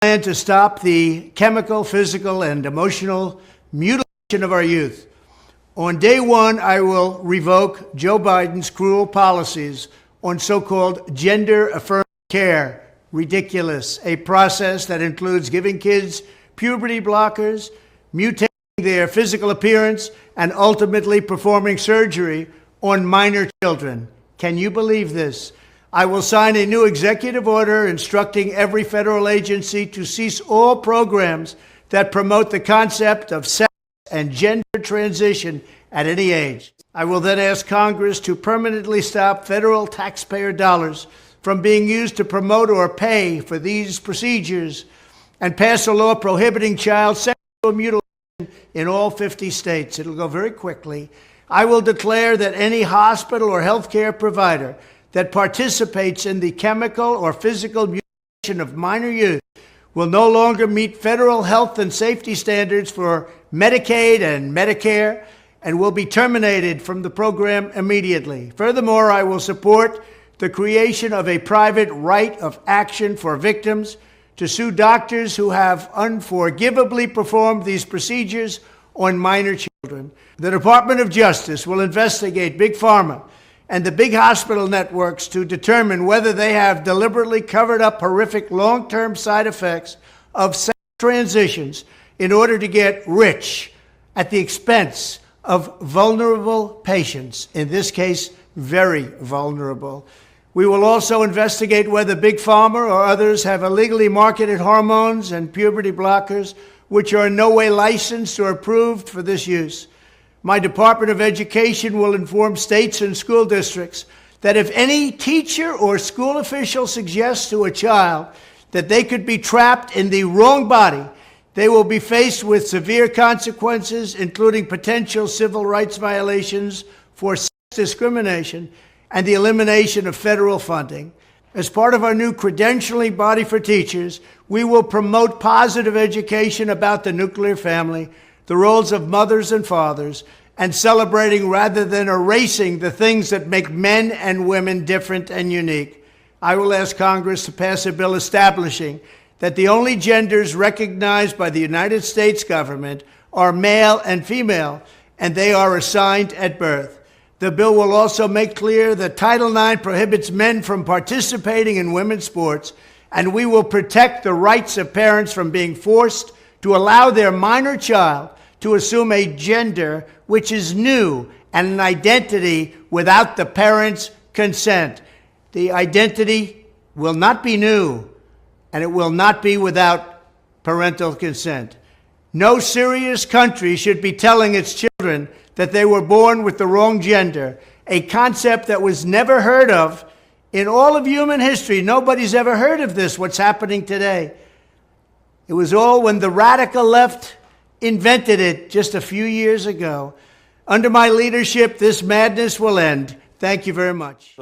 plan to stop the chemical, physical, and emotional mutilation of our youth. On day one, I will revoke Joe Biden's cruel policies on so-called gender-affirming care. Ridiculous. A process that includes giving kids puberty blockers, mutating their physical appearance, and ultimately performing surgery on minor children. Can you believe this? I will sign a new executive order instructing every federal agency to cease all programs that promote the concept of sex and gender transition at any age. I will then ask Congress to permanently stop federal taxpayer dollars from being used to promote or pay for these procedures and pass a law prohibiting child sexual mutilation in all 50 states. It'll go very quickly. I will declare that any hospital or healthcare provider that participates in the chemical or physical mutilation of minor youth will no longer meet federal health and safety standards for Medicaid and Medicare and will be terminated from the program immediately. Furthermore, I will support the creation of a private right of action for victims to sue doctors who have unforgivably performed these procedures on minor children. The Department of Justice will investigate Big Pharma and the big hospital networks to determine whether they have deliberately covered up horrific long-term side effects of sex transitions in order to get rich at the expense of vulnerable patients, in this case, very vulnerable. We will also investigate whether Big Pharma or others have illegally marketed hormones and puberty blockers which are in no way licensed or approved for this use. My Department of Education will inform states and school districts that if any teacher or school official suggests to a child that they could be trapped in the wrong body, they will be faced with severe consequences, including potential civil rights violations for sex discrimination and the elimination of federal funding. As part of our new credentialing body for teachers, we will promote positive education about the nuclear family, the roles of mothers and fathers, and celebrating rather than erasing the things that make men and women different and unique. I will ask Congress to pass a bill establishing that the only genders recognized by the United States government are male and female, and they are assigned at birth. The bill will also make clear that Title IX prohibits men from participating in women's sports, and we will protect the rights of parents from being forced to allow their minor child to assume a gender which is new and an identity without the parents' consent. The identity will not be new, and it will not be without parental consent. No serious country should be telling its children that they were born with the wrong gender, a concept that was never heard of in all of human history. Nobody's ever heard of this, what's happening today. It was all when the radical left invented it just a few years ago. Under my leadership, this madness will end. Thank you very much.